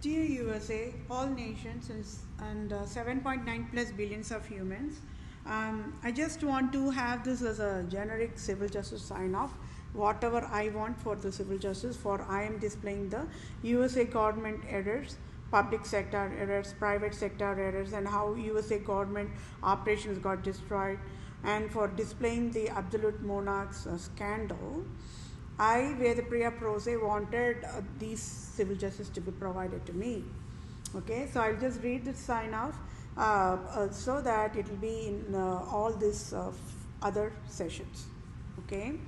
Dear USA, all nations and 7.9 plus billions of humans, I just want to have this as a generic civil justice sign off. Whatever I want for the civil justice, for I am displaying the USA government errors, public sector errors, private sector errors, and how USA government operations got destroyed, and for displaying the absolute monarchs scandal. I, Vedapriya Prose, wanted these civil justice to be provided to me. Okay, so I'll just read this sign off so that it will be in all these other sessions. Okay,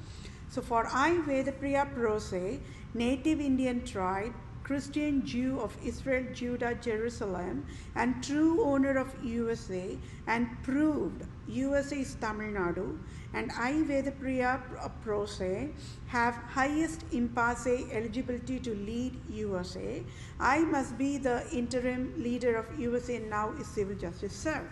so for I, Vedapriya Prose, native Indian tribe, Christian Jew of Israel, Judah, Jerusalem, and true owner of USA, and proved USA is Tamil Nadu, and I, Vedapriya Prose, have highest impasse eligibility to lead USA. I must be the interim leader of USA now is civil justice served.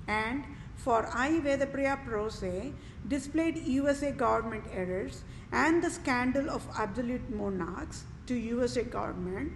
And for I, Vedapriya Prose, displayed USA government errors and the scandal of absolute monarchs to USA government.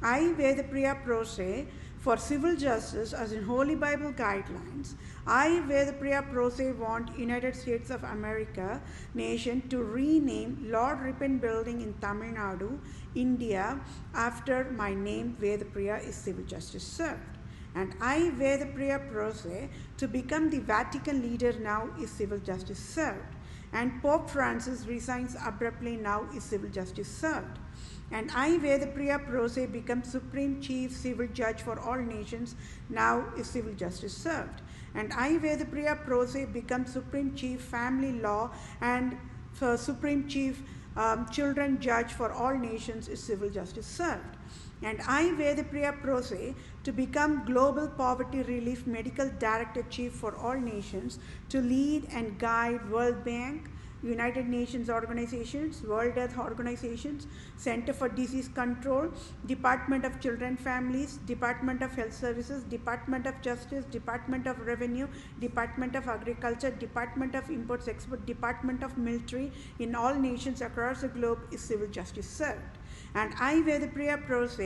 I, Vedapriya Prose, for civil justice as in Holy Bible guidelines. I, Vedapriya Prose, want United States of America nation to rename Lord Ripon Building in Tamil Nadu, India, after my name Vedapriya is civil justice served. And I, Vedapriya Prose, to become the Vatican leader now is civil justice served. And Pope Francis resigns abruptly now is civil justice served. And I, Vedapriya Prose, become Supreme Chief Civil Judge for all nations, now is civil justice served. And I, Vedapriya Prose, become Supreme Chief Family Law and Supreme Chief Children Judge for all nations is civil justice served. And I, Vedapriya Prose, to become Global Poverty Relief Medical Director Chief for all nations, to lead and guide World Bank, United Nations organizations, World Health Organizations, Center for Disease Control, Department of Children Families, Department of Health Services, Department of Justice, Department of Revenue, Department of Agriculture, Department of Imports Export, Department of Military in all nations across the globe is civil justice served. And I, Vedapriya Prose,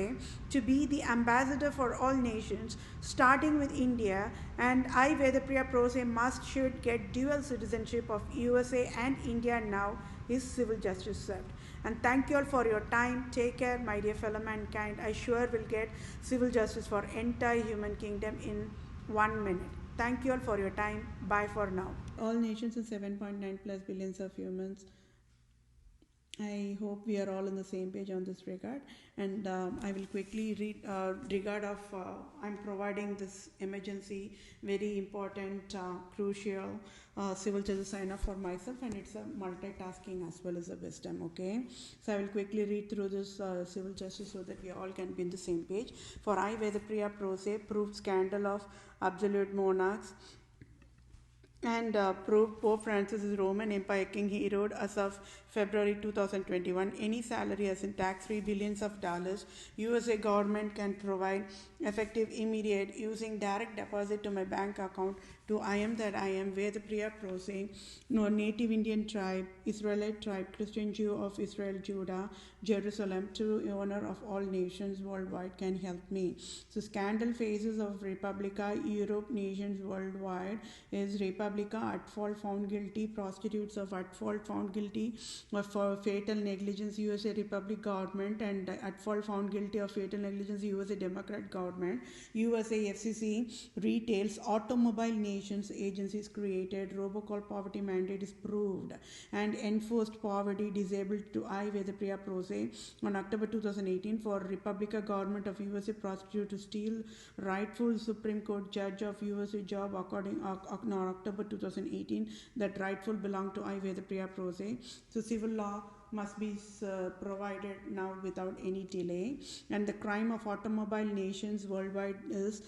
to be the ambassador for all nations, starting with India, and I, Vedapriya Prose, should get dual citizenship of USA and India now is civil justice served. And thank you all for your time. Take care, my dear fellow mankind. I sure will get civil justice for entire human kingdom in 1 minute. Thank you all for your time. Bye for now. All nations and 7.9 plus billions of humans. I hope we are all on the same page on this regard, and I will quickly read regard of I'm providing this emergency, very important, crucial civil justice sign up for myself, and it's a multitasking as well as a wisdom. Okay, so I will quickly read through this civil justice so that we all can be on the same page. For I, Vedapriya Prose, proved scandal of absolute monarchs and proved Pope Francis is Roman Empire King. He wrote as of February 2021, any salary as in tax-free billions of dollars, USA government can provide effective, immediate, using direct deposit to my bank account to I am that I am, Vedapriya Prose, no native Indian tribe, Israelite tribe, Christian Jew of Israel, Judah, Jerusalem, true owner of all nations worldwide can help me. So scandal phases of Republica, Europe nations worldwide is Republica at fault found guilty, prostitutes of at fault found guilty of fatal negligence, USA Republic government, and at fault found guilty of fatal negligence, USA Democrat government, USA FCC retails, automobile nations agencies created, robocall poverty mandate is proved, and enforced poverty disabled to I, Vedapriya Prose on October 2018 for Republica government of USA prostitute to steal rightful Supreme Court judge of USA job according October 2018 that rightful belong to I, Vedapriya Prose. So civil law must be provided now without any delay. And the crime of automobile nations worldwide is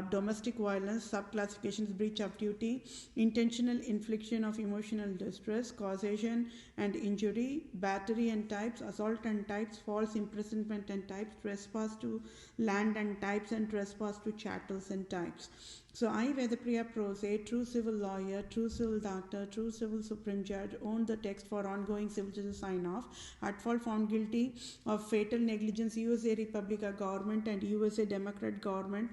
domestic violence, subclassifications, breach of duty, intentional infliction of emotional distress, causation and injury, battery and types, assault and types, false imprisonment and types, trespass to land and types, and trespass to chattels and types. So I, Vedapriya Prose, true civil lawyer, true civil doctor, true civil supreme judge, owned the text for ongoing civil justice sign-off. At fault found guilty of fatal negligence, USA Republica government and USA Democrat government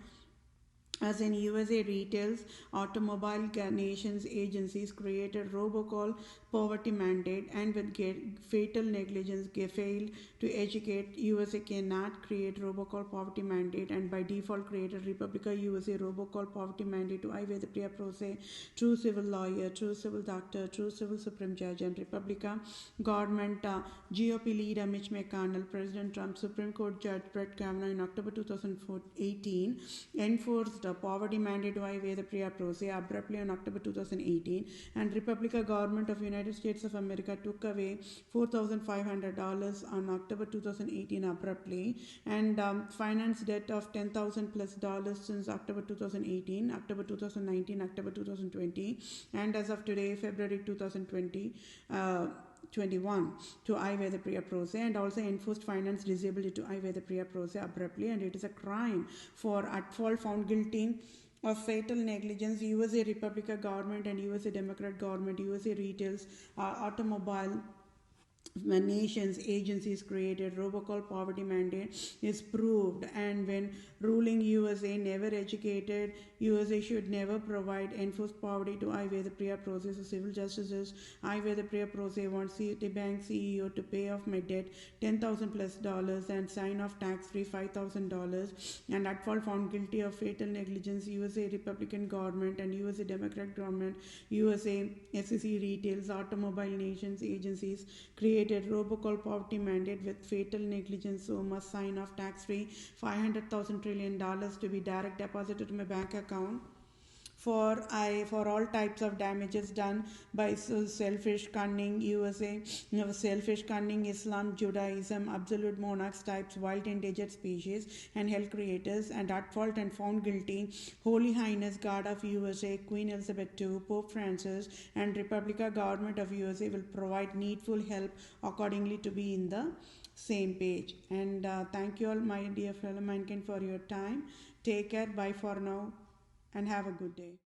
as in USA retails, automobile nations agencies created robocall poverty mandate and with fatal negligence failed to educate. USA cannot create robocall poverty mandate and by default created Republica USA robocall poverty mandate to I Vedapriya Prose, true civil lawyer, true civil doctor, true civil supreme judge and Republica government GOP leader Mitch McConnell, President Trump, Supreme Court Judge Brett Kavanaugh in October 2018 enforced poverty mandate by Vedapriya Prose abruptly on October 2018, and Republican government of United States of America took away $4,500 on October 2018 abruptly, and finance debt of $10,000 plus dollars since October 2018, October 2019, October 2020, and as of today, February 2020. 21 to I Vedapriya Prose, and also enforced finance disability to I Vedapriya Prose abruptly, and it is a crime for at fault found guilty of fatal negligence. USA Republican government and USA Democrat government, USA retails, automobile nations agencies created robocall poverty mandate is proved, and when ruling USA never educated, USA should never provide enforced poverty to I Vedapriya Prose. So civil justices, I Vedapriya Prose wants Citibank CEO to pay off my debt $10,000 plus dollars and sign off tax free $5,000, and at fault found guilty of fatal negligence. USA Republican government and USA Democrat government, USA SEC retails, automobile nations agencies created robocall poverty mandate with fatal negligence, so must sign off tax free $500,000 trillion to be direct deposited to my bank account for all types of damages done by selfish cunning USA, selfish cunning Islam, Judaism, absolute monarchs types, wild endangered species and health creators, and at fault and found guilty Holy Highness God of USA, Queen Elizabeth II, Pope Francis and Republica government of USA will provide needful help accordingly to be in the same page. And thank you all my dear fellow mankind for your time. Take care, bye for now and have a good day.